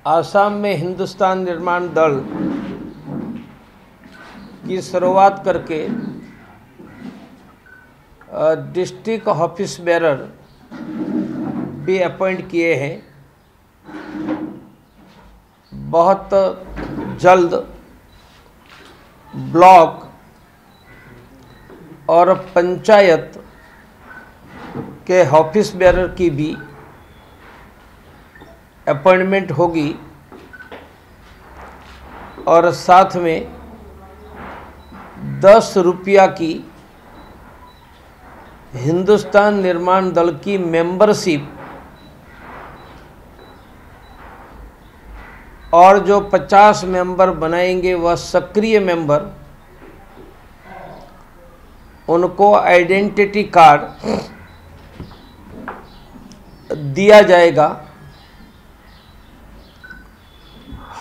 आसाम में हिंदुस्तान निर्माण दल की शुरुआत करके डिस्ट्रिक्ट ऑफिस बेरर भी अपॉइंट किए हैं। बहुत जल्द ब्लॉक और पंचायत के ऑफिस बेरर की भी अपॉइंटमेंट होगी और साथ में 10 रुपया की हिंदुस्तान निर्माण दल की मेंबरशिप और जो 50 मेंबर बनाएंगे वह सक्रिय मेंबर, उनको आइडेंटिटी कार्ड दिया जाएगा।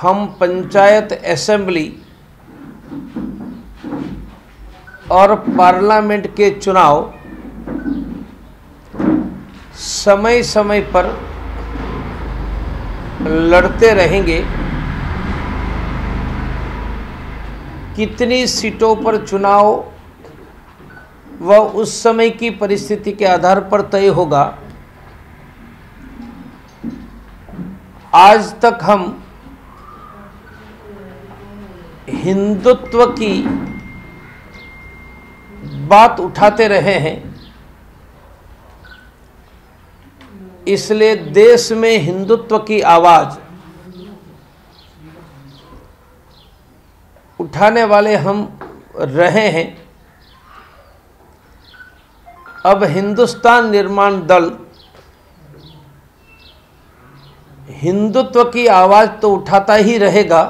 हम पंचायत असेंबली और पार्लियामेंट के चुनाव समय समय पर लड़ते रहेंगे। कितनी सीटों पर चुनाव वह उस समय की परिस्थिति के आधार पर तय होगा। आज तक हम हिंदुत्व की बात उठाते रहे हैं, इसलिए देश में हिंदुत्व की आवाज उठाने वाले हम रहे हैं। अब हिंदुस्तान निर्माण दल हिंदुत्व की आवाज तो उठाता ही रहेगा,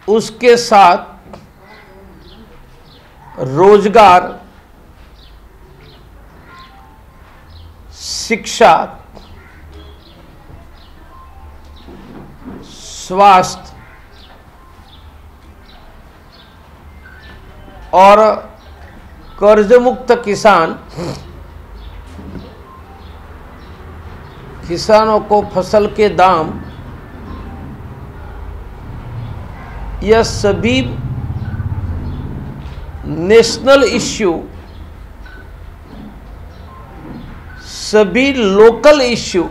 उसके साथ रोजगार, शिक्षा, स्वास्थ्य और कर्ज मुक्त किसानों को फसल के दाम, यह सभी नेशनल इश्यू, सभी लोकल इश्यू,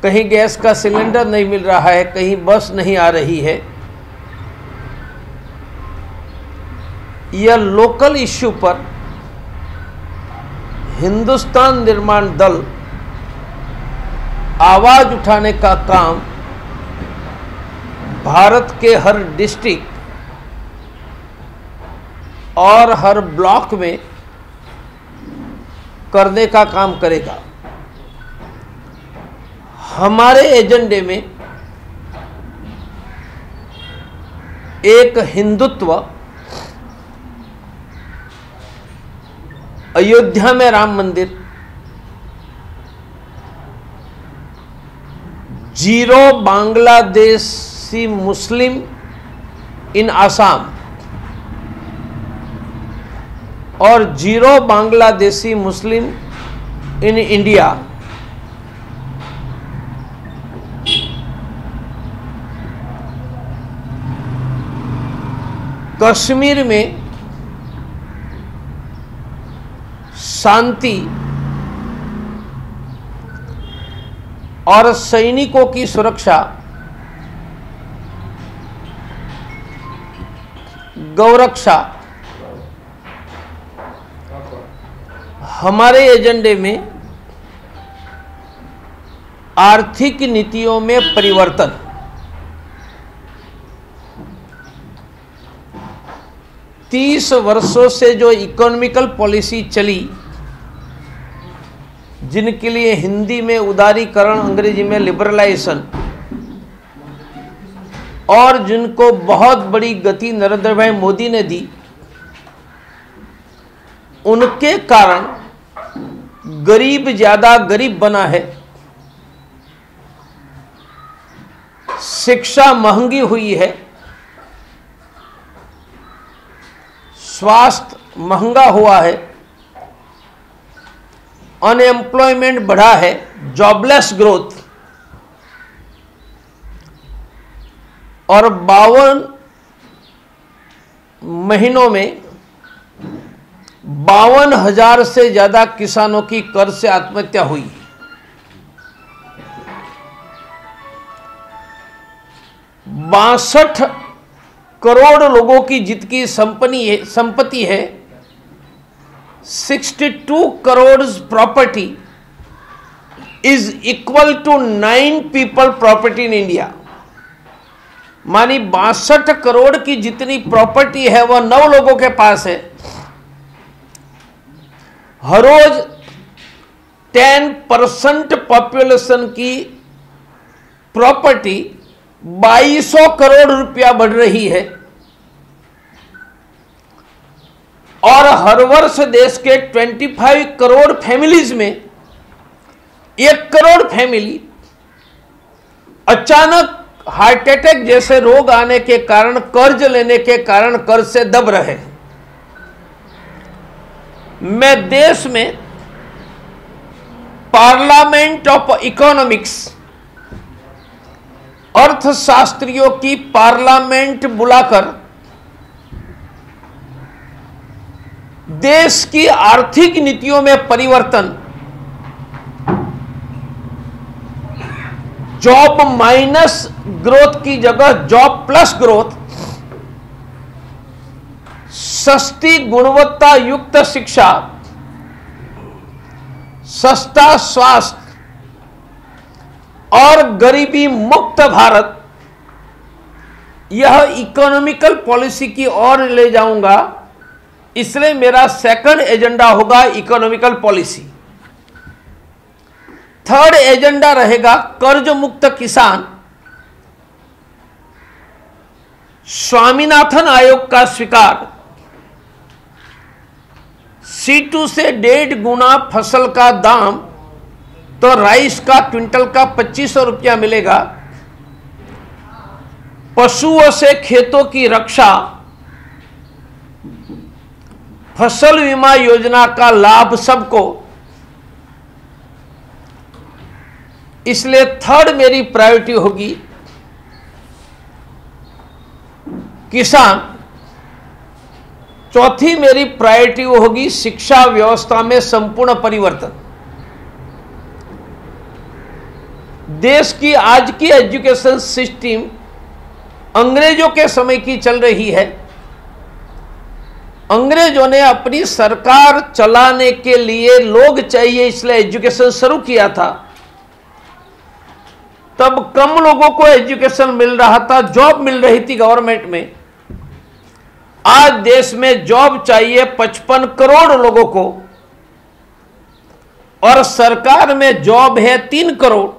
कहीं गैस का सिलेंडर नहीं मिल रहा है, कहीं बस नहीं आ रही है, यह लोकल इश्यू पर हिंदुस्तान निर्माण दल आवाज उठाने का काम भारत के हर डिस्ट्रिक्ट और हर ब्लॉक में करने का काम करेगा। हमारे एजेंडे में एक हिंदुत्व, अयोध्या में राम मंदिर, 0 बांग्लादेशी मुस्लिम इन आसाम और 0 बांग्लादेशी मुस्लिम इन इंडिया। कश्मीर में शांति और सैनिकों की सुरक्षा, गौरक्षा हमारे एजेंडे में। आर्थिक नीतियों में परिवर्तन, तीस वर्षों से जो इकोनॉमिकल पॉलिसी चली, जिनके लिए हिंदी में उदारीकरण, अंग्रेजी में लिबरलाइजेशन, और जिनको बहुत बड़ी गति नरेंद्र भाई मोदी ने दी, उनके कारण गरीब ज्यादा गरीब बना है, शिक्षा महंगी हुई है, स्वास्थ्य महंगा हुआ है, अनएम्प्लॉयमेंट बढ़ा है, जॉबलेस ग्रोथ और 52 महीनों में 52,000 से ज्यादा किसानों की कर्ज से आत्महत्या हुई। 62 करोड़ लोगों की जितनी संपत्ति है, 62 crore property is equal to 9 people property in India. मानी 62 करोड़ की जितनी प्रॉपर्टी है वह 9 लोगों के पास है। हर रोज 10% पॉपुलेशन की प्रॉपर्टी 2200 करोड़ रुपया बढ़ रही है और हर वर्ष देश के 25 करोड़ फैमिलीज में 1 करोड़ फैमिली अचानक हार्ट अटैक जैसे रोग आने के कारण, कर्ज लेने के कारण कर्ज से दब रहे। मैं देश में पार्लियामेंट ऑफ इकोनॉमिक्स, अर्थशास्त्रियों की पार्लियामेंट बुलाकर देश की आर्थिक नीतियों में परिवर्तन, जॉब माइनस ग्रोथ की जगह जॉब प्लस ग्रोथ, सस्ती गुणवत्ता युक्त शिक्षा, सस्ता स्वास्थ्य और गरीबी मुक्त भारत, यह इकोनॉमिकल पॉलिसी की ओर ले जाऊंगा। इसलिए मेरा सेकंड एजेंडा होगा इकोनॉमिकल पॉलिसी। थर्ड एजेंडा रहेगा कर्ज मुक्त किसान। स्वामीनाथन आयोग का स्वीकार, C2 से 1.5 गुना फसल का दाम, तो राइस का क्विंटल का 2500 रुपया मिलेगा। पशुओं से खेतों की रक्षा, फसल बीमा योजना का लाभ सबको। इसलिए थर्ड मेरी प्रायोरिटी होगी किसान। चौथी मेरी प्रायोरिटी होगी शिक्षा व्यवस्था में संपूर्ण परिवर्तन। देश की आज की एजुकेशन सिस्टम अंग्रेजों के समय की चल रही है। अंग्रेजों ने अपनी सरकार चलाने के लिए लोग चाहिए, इसलिए एजुकेशन शुरू किया था। तब कम लोगों को एजुकेशन मिल रहा था, जॉब मिल रही थी गवर्नमेंट में। आज देश में जॉब चाहिए 55 करोड़ लोगों को और सरकार में जॉब है 3 करोड़।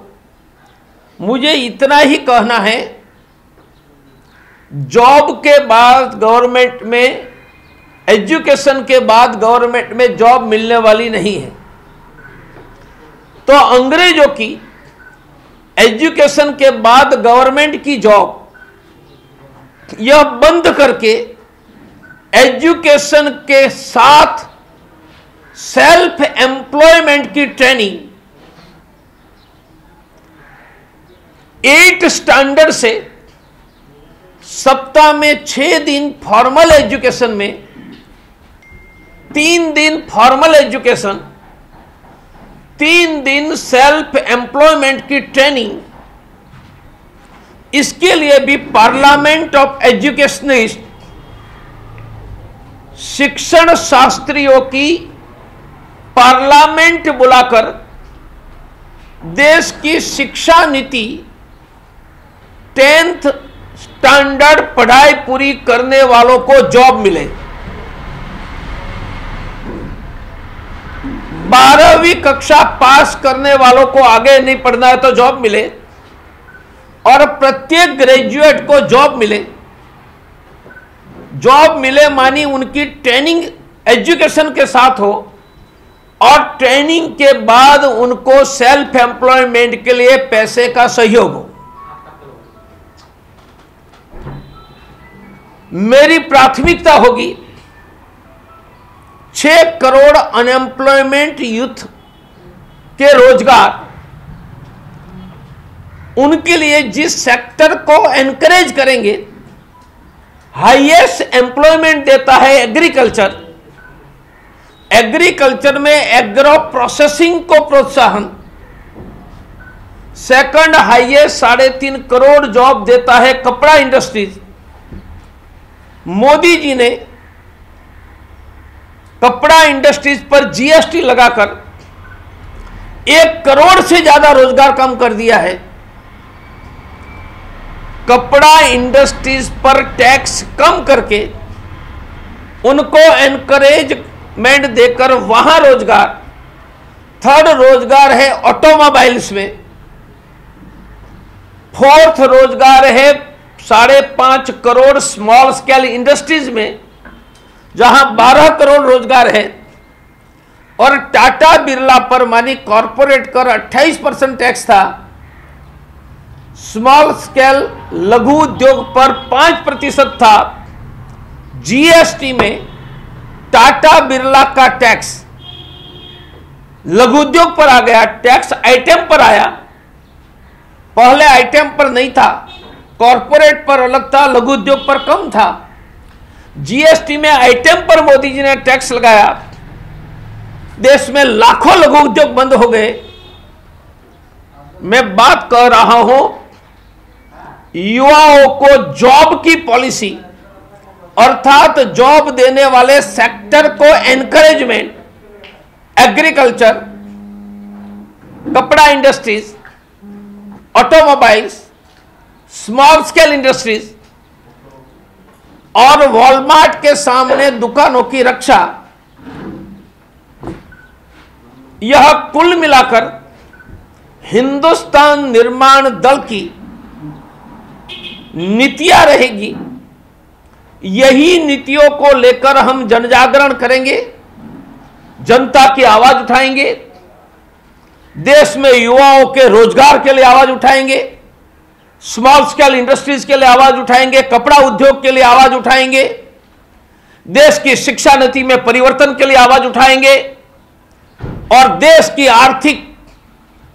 मुझे इतना ही कहना है, जॉब के बाद गवर्नमेंट में, एजुकेशन के बाद गवर्नमेंट में जॉब मिलने वाली नहीं है। तो अंग्रेजों की एजुकेशन के बाद गवर्नमेंट की जॉब यह बंद करके एजुकेशन के साथ सेल्फ एम्प्लॉयमेंट की ट्रेनिंग 8 स्टैंडर्ड से सप्ताह में 6 दिन फॉर्मल एजुकेशन में, 3 दिन फॉर्मल एजुकेशन, 3 दिन सेल्फ एम्प्लॉयमेंट की ट्रेनिंग, इसके लिए भी पार्लियामेंट ऑफ एजुकेशनिस्ट, शिक्षण शास्त्रियों की पार्लियामेंट बुलाकर देश की शिक्षा नीति 10th स्टैंडर्ड पढ़ाई पूरी करने वालों को जॉब मिले, 12वीं कक्षा पास करने वालों को आगे नहीं पढ़ना है तो जॉब मिले और प्रत्येक ग्रेजुएट को जॉब मिले। जॉब मिले मानी उनकी ट्रेनिंग एजुकेशन के साथ हो और ट्रेनिंग के बाद उनको सेल्फ एम्प्लॉयमेंट के लिए पैसे का सहयोग हो। मेरी प्राथमिकता होगी 6 करोड़ अनएम्प्लॉयमेंट यूथ के रोजगार, उनके लिए जिस सेक्टर को एनकरेज करेंगे, हाईएस्ट एम्प्लॉयमेंट देता है एग्रीकल्चर। एग्रीकल्चर में एग्रो प्रोसेसिंग को प्रोत्साहन, सेकंड हाईएस्ट 3.5 करोड़ जॉब देता है कपड़ा इंडस्ट्रीज। मोदी जी ने कपड़ा इंडस्ट्रीज पर जीएसटी लगाकर 1 करोड़ से ज्यादा रोजगार कम कर दिया है। कपड़ा इंडस्ट्रीज पर टैक्स कम करके उनको एनकरेजमेंट देकर वहां रोजगार। थर्ड रोजगार है ऑटोमोबाइल्स में। फोर्थ रोजगार है 5.5 करोड़ स्मॉल स्केल इंडस्ट्रीज में, जहां 12 करोड़ रोजगार है। और टाटा बिरला पर मानी कॉरपोरेट कर 28% टैक्स था। स्मॉल स्केल लघु उद्योग पर 5% था। जीएसटी में टाटा बिरला का टैक्स लघु उद्योग पर आ गया, टैक्स आइटम पर आया। पहले आइटम पर नहीं था, कॉरपोरेट पर अलग था, लघु उद्योग पर कम था। जीएसटी में आइटम पर मोदी जी ने टैक्स लगाया, देश में लाखों लघु उद्योग बंद हो गए। मैं बात कर रहा हूं युवाओं को जॉब की पॉलिसी, अर्थात जॉब देने वाले सेक्टर को एनकरेजमेंट। एग्रीकल्चर, कपड़ा industries, automobiles, small scale industries और वॉलमार्ट के सामने दुकानों की रक्षा। यह कुल मिलाकर हिंदुस्तान निर्माण दल की नीतियां रहेगी। यही नीतियों को लेकर हम जनजागरण करेंगे, जनता की आवाज उठाएंगे, देश में युवाओं के रोजगार के लिए आवाज उठाएंगे, स्मॉल स्केल इंडस्ट्रीज के लिए आवाज उठाएंगे, कपड़ा उद्योग के लिए आवाज उठाएंगे, देश की शिक्षा नीति में परिवर्तन के लिए आवाज उठाएंगे और देश की आर्थिक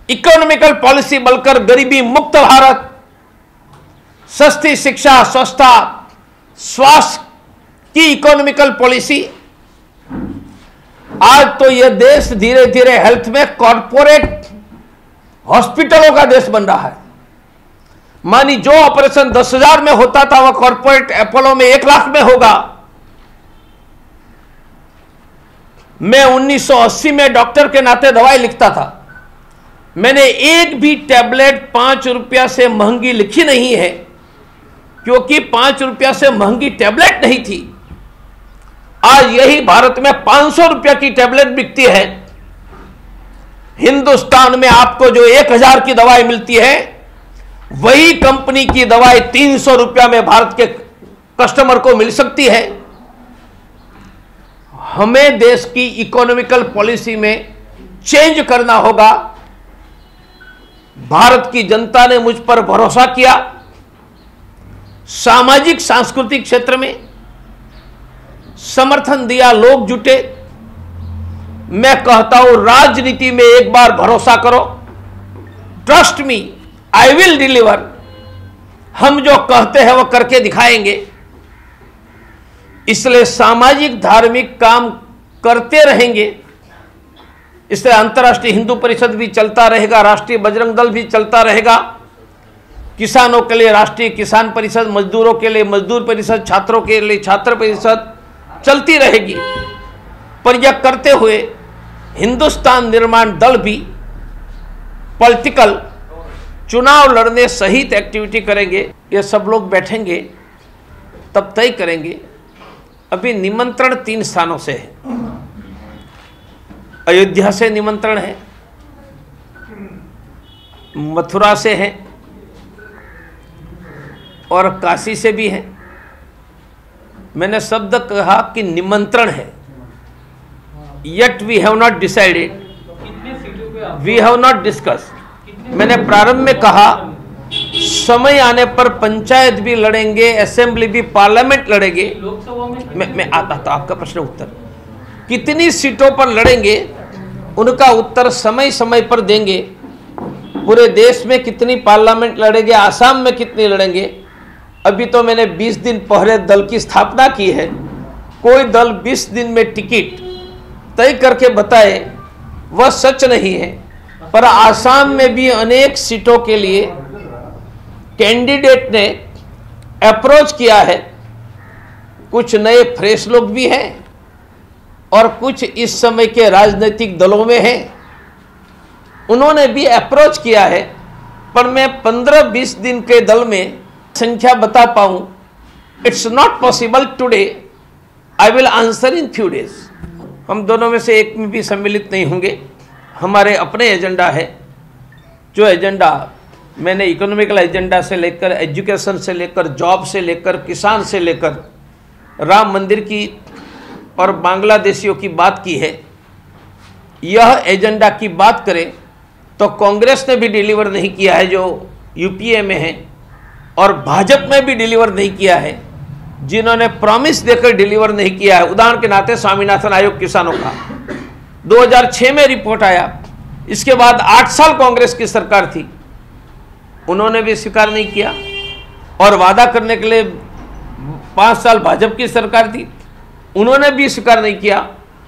इकोनॉमिकल पॉलिसी बनकर गरीबी मुक्त भारत, सस्ती शिक्षा, सस्ता स्वास्थ्य की इकोनॉमिकल पॉलिसी। आज तो यह देश धीरे धीरे हेल्थ में कॉर्पोरेट हॉस्पिटलों का देश बन रहा है। मानी जो ऑपरेशन 10,000 में होता था वह कॉर्पोरेट अपोलो में 1 लाख में होगा। मैं 1980 में डॉक्टर के नाते दवाई लिखता था, मैंने एक भी टैबलेट 5 रुपया से महंगी लिखी नहीं है, क्योंकि 5 रुपया से महंगी टैबलेट नहीं थी। आज यही भारत में 500 रुपया की टैबलेट बिकती है। हिंदुस्तान में आपको जो 1000 की दवाई मिलती है, वही कंपनी की दवाई 300 रुपया में भारत के कस्टमर को मिल सकती है। हमें देश की इकोनॉमिकल पॉलिसी में चेंज करना होगा। भारत की जनता ने मुझ पर भरोसा किया। सामाजिक सांस्कृतिक क्षेत्र में समर्थन दिया, लोग जुटे। मैं कहता हूं राजनीति में एक बार भरोसा करो, trust me I will deliver. हम जो कहते हैं वो करके दिखाएंगे। इसलिए सामाजिक धार्मिक काम करते रहेंगे। इसलिए अंतर्राष्ट्रीय हिंदू परिषद भी चलता रहेगा, राष्ट्रीय बजरंग दल भी चलता रहेगा। किसानों के लिए राष्ट्रीय किसान परिषद, मजदूरों के लिए मजदूर परिषद, छात्रों के लिए छात्र परिषद चलती रहेगी। पर यह करते हुए हिंदुस्तान निर्माण दल भी पॉलिटिकल चुनाव लड़ने सहित एक्टिविटी करेंगे। ये सब लोग बैठेंगे तब तय करेंगे। अभी निमंत्रण 3 स्थानों से है। अयोध्या से निमंत्रण है, मथुरा से है और काशी से भी है। मैंने शब्द कहा कि निमंत्रण है, yet we have not decided, we have not discussed। मैंने प्रारंभ में कहा समय आने पर पंचायत भी लड़ेंगे, असेंबली भी, पार्लियामेंट लड़ेंगे। मैं आता था आपका प्रश्न उत्तर। कितनी सीटों पर लड़ेंगे उनका उत्तर समय समय पर देंगे। पूरे देश में कितनी पार्लियामेंट लड़ेंगे, आसाम में कितनी लड़ेंगे। अभी तो मैंने 20 दिन पहले दल की स्थापना की है। कोई दल 20 दिन में टिकट तय करके बताए वह सच नहीं है। पर आसाम में भी अनेक सीटों के लिए कैंडिडेट ने अप्रोच किया है। कुछ नए फ्रेश लोग भी हैं और कुछ इस समय के राजनीतिक दलों में हैं, उन्होंने भी अप्रोच किया है। पर मैं 15-20 दिन के दल में संख्या बता पाऊं, it's not possible today. I will answer in few days. हम दोनों में से एक में भी सम्मिलित नहीं होंगे। हमारे अपने एजेंडा है। जो एजेंडा मैंने इकोनॉमिकल एजेंडा से लेकर, एजुकेशन से लेकर, जॉब से लेकर, किसान से लेकर, राम मंदिर की और बांग्लादेशियों की बात की है, यह एजेंडा की बात करें तो कांग्रेस ने भी डिलीवर नहीं किया है जो यूपीए में है, और भाजपा में भी डिलीवर नहीं किया है। जिन्होंने प्रॉमिस देकर डिलीवर नहीं किया है, उदाहरण के नाते स्वामीनाथन आयोग किसानों का 2006 में रिपोर्ट आया, इसके बाद 8 साल कांग्रेस की सरकार थी, उन्होंने भी स्वीकार नहीं किया। और वादा करने के लिए 5 साल भाजपा की सरकार थी, उन्होंने भी स्वीकार नहीं किया।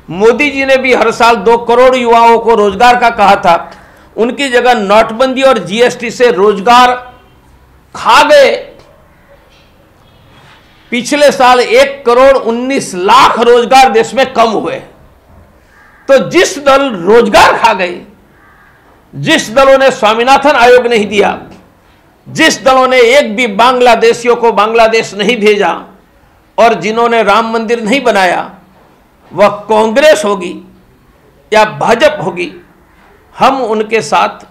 मोदी जी ने भी हर साल 2 करोड़ युवाओं को रोजगार का कहा था, उनकी जगह नोटबंदी और जीएसटी से रोजगार खा गए। पिछले साल 1 करोड़ 19 लाख रोजगार देश में कम हुए। तो जिस दल रोजगार खा गए, जिस दलों ने स्वामीनाथन आयोग नहीं दिया, जिस दलों ने एक भी बांग्लादेशियों को बांग्लादेश नहीं भेजा, और जिन्होंने राम मंदिर नहीं बनाया, वह कांग्रेस होगी या भाजपा होगी, हम उनके साथ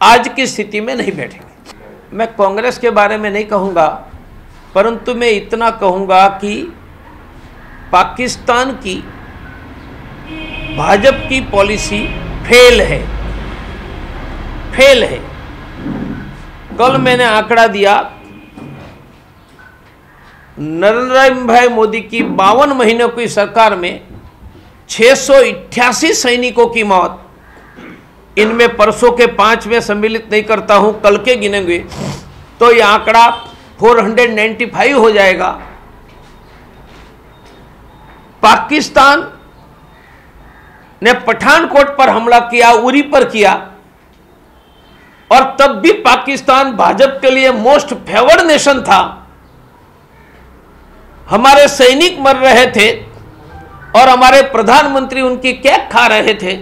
आज की स्थिति में नहीं बैठेंगे। मैं कांग्रेस के बारे में नहीं कहूँगा, परंतु मैं इतना कहूँगा कि पाकिस्तान की भाजपा की पॉलिसी फेल है, फेल है। कल मैंने आंकड़ा दिया, नरेंद्र भाई मोदी की 52 महीनों की सरकार में 688 सैनिकों की मौत। इनमें परसों के 5 में सम्मिलित नहीं करता हूं, कल के गिनेंगे तो यह आंकड़ा 495 हो जाएगा। पाकिस्तान ने पठानकोट पर हमला किया, उरी पर किया, और तब भी पाकिस्तान भाजपा के लिए मोस्ट फेवर्ड नेशन था। हमारे सैनिक मर रहे थे और हमारे प्रधानमंत्री उनकी कैक खा रहे थे।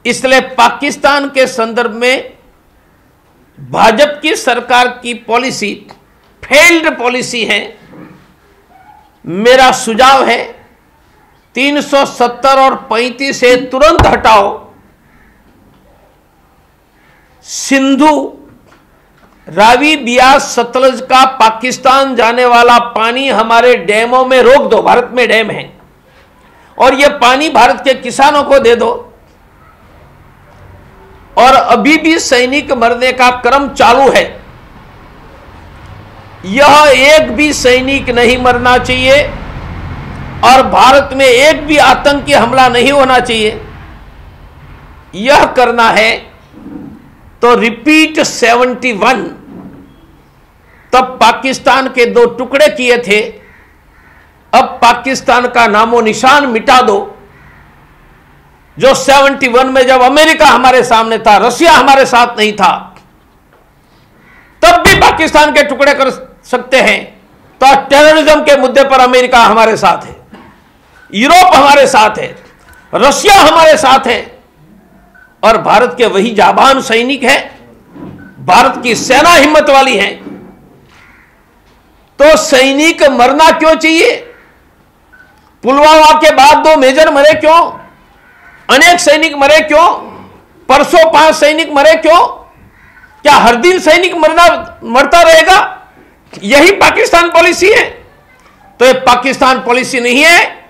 इसलिए पाकिस्तान के संदर्भ में भाजपा की सरकार की पॉलिसी फेल्ड पॉलिसी है। मेरा सुझाव है 370 और 35 से तुरंत हटाओ। सिंधु, रावी, बियास, सतलज का पाकिस्तान जाने वाला पानी हमारे डैमों में रोक दो। भारत में डैम है और यह पानी भारत के किसानों को दे दो। और अभी भी सैनिक मरने का क्रम चालू है। यह एक भी सैनिक नहीं मरना चाहिए और भारत में एक भी आतंकी हमला नहीं होना चाहिए। यह करना है तो रिपीट 71। तब पाकिस्तान के 2 टुकड़े किए थे, अब पाकिस्तान का नामो निशान मिटा दो। जो 71 में जब अमेरिका हमारे सामने था, रशिया हमारे साथ नहीं था, तब भी पाकिस्तान के टुकड़े कर सकते हैं। तो टेररिज्म के मुद्दे पर अमेरिका हमारे साथ है, यूरोप हमारे साथ है, रशिया हमारे साथ है, और भारत के वही जाबान सैनिक हैं। भारत की सेना हिम्मत वाली है। तो सैनिक मरना क्यों चाहिए? पुलवामा के बाद 2 मेजर मरे क्यों? अनेक सैनिक मरे क्यों? परसों 5 सैनिक मरे क्यों? क्या हर दिन सैनिक मरता रहेगा? यही पाकिस्तान पॉलिसी है? तो यह पाकिस्तान पॉलिसी नहीं है,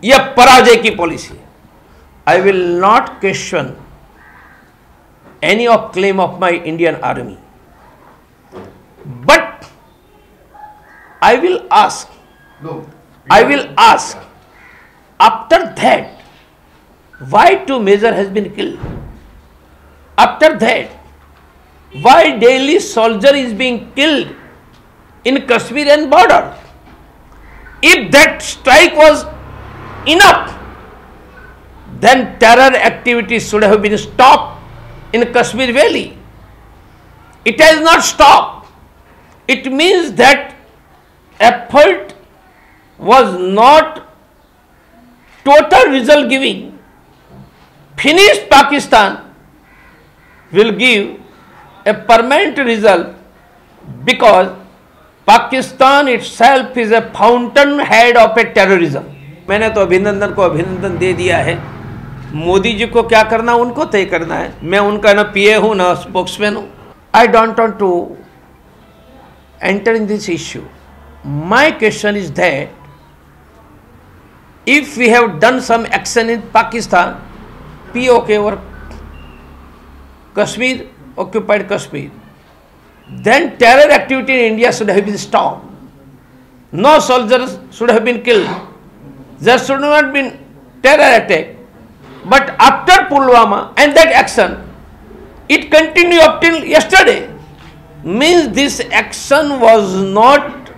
यह पराजय की पॉलिसी है। I will not question any of claim of my Indian army, but I will ask after that why 2 major has been killed. After that, why daily soldier is being killed in Kashmir and border? If that strike was enough, then terror activities should have been stopped in Kashmir Valley. It has not stopped. It means that effort was not total result giving. Finish Pakistan will give a permanent result because Pakistan itself is a fountainhead of a terrorism. मैंने तो अभिनंदन को अभिनंदन दे दिया है। मोदी जी को क्या करना उनको तय करना है। मैं उनका ना पीए हूं ना स्पोक्समैन हूं। I don't want to enter in this issue. My question is that if we have done some action in Pakistan, POK or Kashmir, occupied Kashmir, then terror activity in India should have been stopped. No soldiers should have been killed. There should not have been terror attack. But after Pulwama and that action, it continued up till yesterday. Means this action was not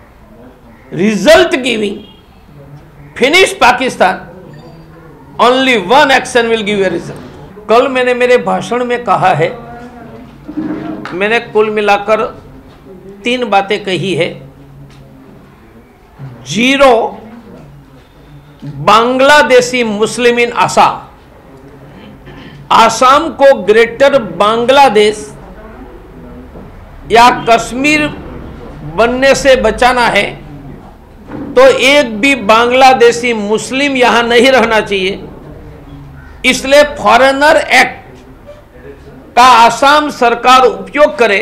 result giving. Finish Pakistan. Only one action will give a result. कल मैंने मेरे भाषण में कहा है, मैंने कुल मिलाकर 3 बातें कही है। 0 बांग्लादेशी मुस्लिम इन आसाम, आसाम को ग्रेटर बांग्लादेश या कश्मीर बनने से बचाना है तो एक भी बांग्लादेशी मुस्लिम यहां नहीं रहना चाहिए। इसलिए फॉरेनर एक्ट का आसाम सरकार उपयोग करे।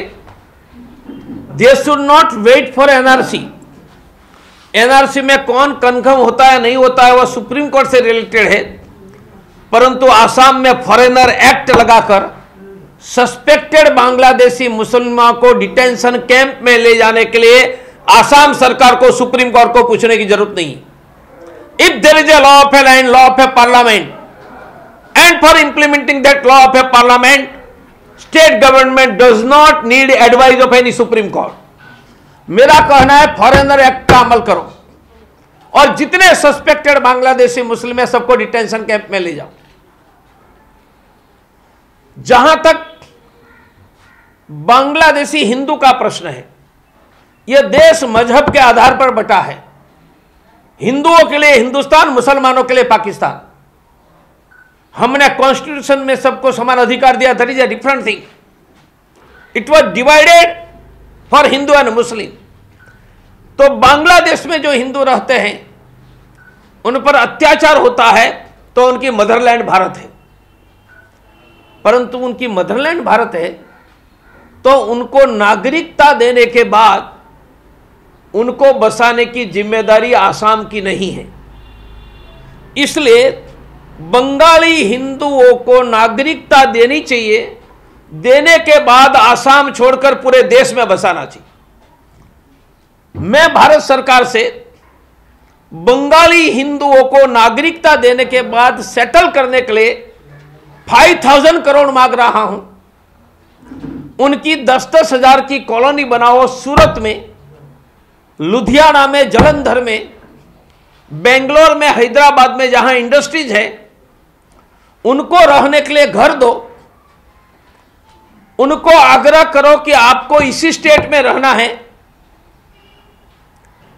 They should not wait for NRC. NRC में कौन कन्फर्म होता है नहीं होता है वह सुप्रीम कोर्ट से रिलेटेड है, परंतु आसाम में फॉरेनर एक्ट लगाकर सस्पेक्टेड बांग्लादेशी मुसलमानों को डिटेंशन कैंप में ले जाने के लिए आसाम सरकार को सुप्रीम कोर्ट को पूछने की जरूरत नहीं। If there is a law of a land, law of a parliament, and for implementing that law of a parliament, state government does not need advice of any supreme court. मेरा कहना है foreigner act का अमल करो और जितने suspected Bangladeshi मुस्लिम है सबको detention camp में ले जाओ। जहां तक बांग्लादेशी हिंदू का प्रश्न है, यह देश मजहब के आधार पर बटा है। हिंदुओं के लिए हिंदुस्तान, मुसलमानों के लिए पाकिस्तान। हमने कॉन्स्टिट्यूशन में सबको समान अधिकार दिया। That is a different thing. It was divided for Hindu and Muslim. तो बांग्लादेश में जो हिंदू रहते हैं उन पर अत्याचार होता है तो उनकी मदरलैंड भारत है, परंतु उनकी मदरलैंड भारत है तो उनको नागरिकता देने के बाद उनको बसाने की जिम्मेदारी आसाम की नहीं है। इसलिए बंगाली हिंदुओं को नागरिकता देनी चाहिए, देने के बाद आसाम छोड़कर पूरे देश में बसाना चाहिए। मैं भारत सरकार से बंगाली हिंदुओं को नागरिकता देने के बाद सेटल करने के लिए 5000 करोड़ मांग रहा हूं। उनकी 10-10 हजार की कॉलोनी बनाओ सूरत में, लुधियाना में, जलंधर में, बेंगलोर में, हैदराबाद में, जहां इंडस्ट्रीज है उनको रहने के लिए घर दो। उनको आग्रह करो कि आपको इसी स्टेट में रहना है।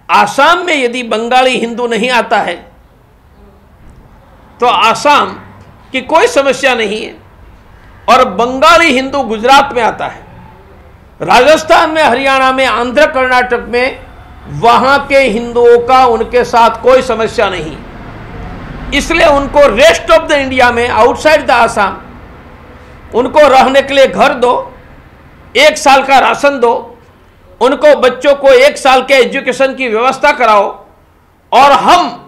आसाम में यदि बंगाली हिंदू नहीं आता है तो आसाम की कोई समस्या नहीं है, और बंगाली हिंदू गुजरात में आता है, राजस्थान में, हरियाणा में, आंध्र कर्नाटक में, वहां के हिंदुओं का उनके साथ कोई समस्या नहीं। इसलिए उनको रेस्ट ऑफ द इंडिया में, आउटसाइड द आसाम, उनको रहने के लिए घर दो, 1 साल का राशन दो, उनको बच्चों को 1 साल के एजुकेशन की व्यवस्था कराओ, और हम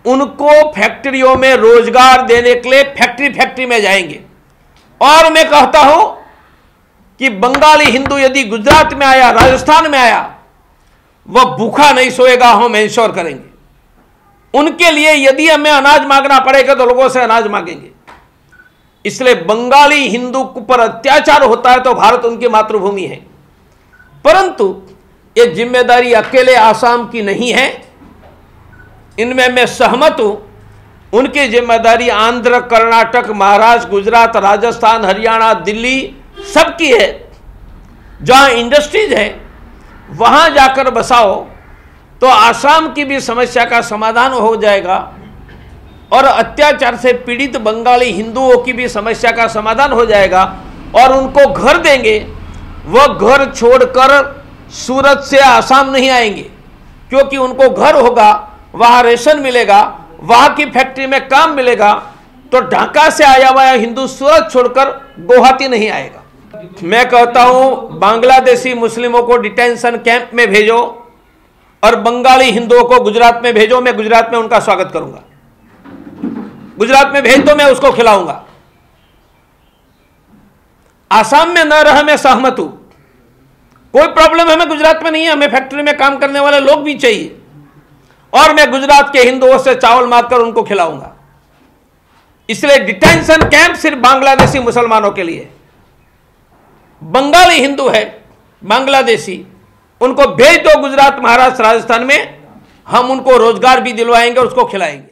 उनको फैक्ट्रियों में रोजगार देने के लिए फैक्ट्री में जाएंगे। और मैं कहता हूं कि बंगाली हिंदू यदि गुजरात में आया, राजस्थान में आया, वह भूखा नहीं सोएगा, हम इंश्योर करेंगे। उनके लिए यदि हमें अनाज मांगना पड़ेगा तो लोगों से अनाज मांगेंगे। इसलिए बंगाली हिंदू पर अत्याचार होता है तो भारत उनकी मातृभूमि है, परंतु ये जिम्मेदारी अकेले आसाम की नहीं है। इनमें मैं सहमत हूं, उनकी जिम्मेदारी आंध्र, कर्नाटक, महाराष्ट्र, गुजरात, राजस्थान, हरियाणा, दिल्ली सबकी है। जहां इंडस्ट्रीज है वहां जाकर बसाओ तो आसाम की भी समस्या का समाधान हो जाएगा और अत्याचार से पीड़ित बंगाली हिंदुओं की भी समस्या का समाधान हो जाएगा और उनको घर देंगे। वह घर छोड़कर सूरत से आसाम नहीं आएंगे, क्योंकि उनको घर होगा, वहां रेशन मिलेगा, वहां की फैक्ट्री में काम मिलेगा। तो ढाका से आया हुआ हिंदू सूरत छोड़कर गुवाहाटी नहीं आएगा। मैं कहता हूं बांग्लादेशी मुस्लिमों को डिटेंशन कैंप में भेजो और बंगाली हिंदुओं को गुजरात में भेजो। मैं गुजरात में उनका स्वागत करूंगा। गुजरात में भेज दो, मैं उसको खिलाऊंगा। आसाम में न रह, मैं सहमत हूं, कोई प्रॉब्लम हमें गुजरात में नहीं है। हमें फैक्ट्री में काम करने वाले लोग भी चाहिए और मैं गुजरात के हिंदुओं से चावल मांगकर उनको खिलाऊंगा। इसलिए डिटेंशन कैंप सिर्फ बांग्लादेशी मुसलमानों के लिए। बंगाली हिंदू है, बांग्लादेशी, उनको भेज दो गुजरात, महाराष्ट्र, राजस्थान में। हम उनको रोजगार भी दिलवाएंगे और उसको खिलाएंगे।